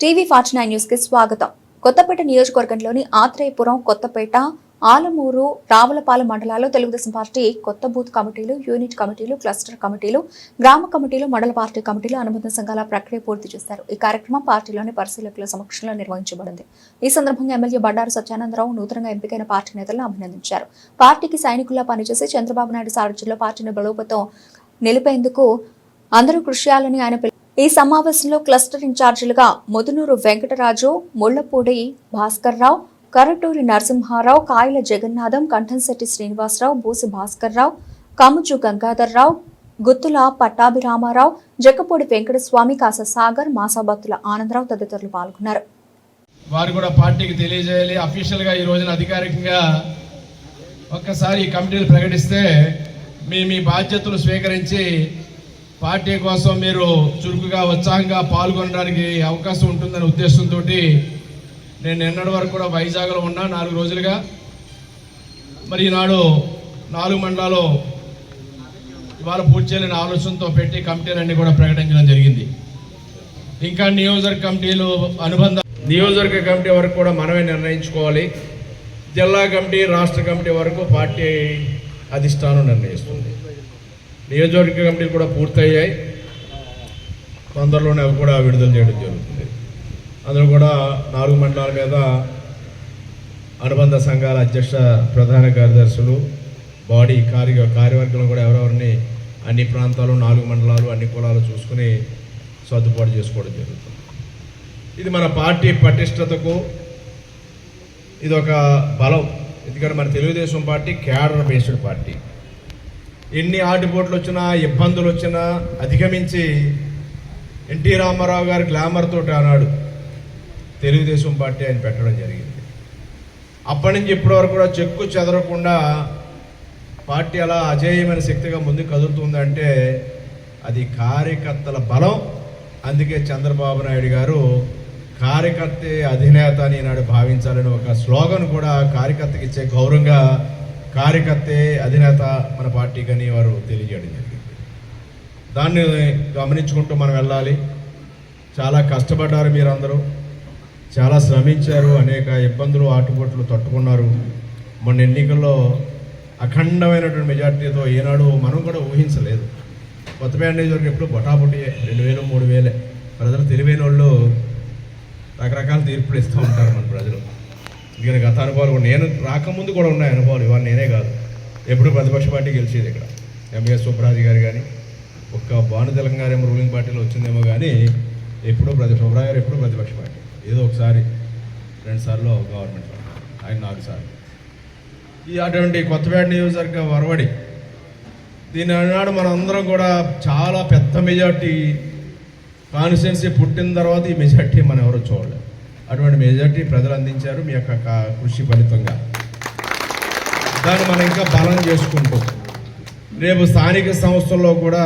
టీవీ49 news కి స్వాగతం. కొత్తపేట నియోజకవర్గంలోని ఆత్రేయపురం, కొత్తపేట, ఆలమూరు, రావులపాలెం మండలాల్లో తెలుగుదేశం పార్టీ కొత్త బూత్ కమిటీలు, యూనిట్ కమిటీలు, క్లస్టర్ కమిటీలు, గ్రామ కమిటీలు, మండల పార్టీ కమిటీలు, అనుబంధ సంఘాల ప్రక్రియ పూర్తి చేశారు. ఈ కార్యక్రమం పార్టీలోని పరిశీలకుల సమక్షంలో నిర్వహించబడింది. ఈ సందర్భంగా ఎమ్మెల్యే బండారు సత్యానందరావు నూతనంగా ఎంపికైన పార్టీ నేతలను అభినందించారు. పార్టీకి సైనికుల్లా పనిచేసి చంద్రబాబు నాయుడు సారథ్యంలో పార్టీని బలోపేతం నిలిపేందుకు అందరూ కృషి చేయాలని ఆయన ఈ సమావేశంలో క్లస్టర్ ఇన్ఛార్జీలుగా ముదునూరు వెంకటరాజు, ముళ్లపూడి భాస్కర్రావు, కరటూరి నరసింహారావు, కాయల జగన్నాథం, కంఠంశెట్టి శ్రీనివాసరావు, బూసి భాస్కర్రావు, కాముజు గంగాధర్రావు, గుత్తుల పట్టాభిరామారావు, జక్కపూడి వెంకటస్వామి, కాస సాగర్, మాసాబత్తుల ఆనందరావు తదితరులు పాల్గొన్నారు. వారు కూడా పార్టీకి తెలియజేయాలి. అఫీషియల్ గా ఈ రోజున అధికారికంగా ఒక్కసారి ఈ కమిటీలు ప్రకటిస్తే మీ బాధ్యతలు స్వీకరించి పార్టీ కోసం మీరు చురుకుగా ఉత్సాహంగా పాల్గొనడానికి అవకాశం ఉంటుందనే ఉద్దేశంతో నేను నిన్నటి వరకు కూడా వైజాగ్లో ఉన్నా 4 రోజులుగా. మరి ఈనాడు 4 మండలాలు ఇవాళ పూర్తి చేయాలని ఆలోచనతో పెట్టి కమిటీలన్నీ కూడా ప్రకటించడం జరిగింది. ఇంకా నియోజకవర్గ కమిటీలు అనుబంధ నియోజకవర్గ కమిటీ వరకు కూడా మనమే నిర్ణయించుకోవాలి. జిల్లా కమిటీ, రాష్ట్ర కమిటీ వరకు పార్టీ అధిష్టానం నిర్ణయిస్తుంది. నియోజకవర్గ కమిటీలు కూడా పూర్తయ్యాయి. తొందరలోనే అవి కూడా విడుదల చేయడం జరుగుతుంది. అందులో కూడా 4 మండలాల మీద అనుబంధ సంఘాల అధ్యక్ష, ప్రధాన కార్యదర్శులు, బాడీ కార్యవర్గంలో కూడా ఎవరెవరిని అన్ని ప్రాంతాలు, 4 మండలాలు, అన్ని కులాలు చూసుకుని సర్దుబాటు చేసుకోవడం జరుగుతుంది. ఇది మన పార్టీ పటిష్టతకు ఇది ఒక బలం. ఎందుకంటే మన Telugu Desam party cadre based party. ఎన్ని ఆటుపోట్లు వచ్చినా, ఇబ్బందులు వచ్చినా అధిగమించి ఎన్టీ రామారావు గారి గ్లామర్ తోటి ఆనాడు తెలుగుదేశం పార్టీ ఆయన పెట్టడం జరిగింది. అప్పటి నుంచి ఇప్పటి వరకు కూడా చెక్కు చెదరకుండా పార్టీ అలా అజేయమైన శక్తిగా ముందుకు కదులుతుందంటే అది కార్యకర్తల బలం. అందుకే చంద్రబాబు నాయుడు గారు కార్యకర్తే అధినేత అని నాడు భావించాలని ఒక స్లోగన్ కూడా కార్యకర్తకి ఇచ్చే గౌరవంగా కార్యకర్తే అధినేత మన పార్టీకి అని వారు తెలియజేయడం జరిగింది. దాన్ని గమనించుకుంటూ మనం వెళ్ళాలి. చాలా కష్టపడ్డారు మీరందరూ, చాలా శ్రమించారు, అనేక ఇబ్బందులు, ఆటుపోట్లు తట్టుకున్నారు. మొన్న ఎన్నికల్లో అఖండమైనటువంటి మెజార్టీతో ఈనాడు మనం కూడా ఊహించలేదు. కొత్తపేట నియోజకవర్గం ఎప్పుడు బొటాబొటి 2000, 3000 ప్రజలు తెలివైన వాళ్ళు రకరకాల తీర్పులు ఇస్తూ ఉంటారు మన ప్రజలు. ఎందుకంటే గత అనుభవాలు కూడా నేను రాకముందు కూడా ఉన్నాయి అనుభవాలు. ఇవాళ నేనే కాదు, ఎప్పుడు ప్రతిపక్ష పార్టీ గెలిచేది. ఇక్కడ ఎంఎస్ సుబ్బరాజు గారు కానీ, ఒక్క భాను తెలంగాణ ఏమో రూలింగ్ పార్టీలో వచ్చిందేమో కానీ ఎప్పుడూ సుబ్బరాజు గారు ఎప్పుడూ ప్రతిపక్ష పార్టీ. ఏదో ఒకసారి 2 సార్లు గవర్నమెంట్, ఆయన 4 సార్లు. అటువంటి కొత్తపేట నియోజకవర్గ వరవడి దీని అన్నాడు మనందరం కూడా చాలా పెద్ద మెజార్టీ కాన్స్టిట్యున్సీ పుట్టిన తర్వాత ఈ మెజార్టీ మనం ఎవరో చూడలేదు. అటువంటి మెజార్టీ ప్రజలు అందించారు మీ యొక్క కృషి ఫలితంగా. దాన్ని మనం ఇంకా బలం చేసుకుంటూ రేపు స్థానిక సంస్థల్లో కూడా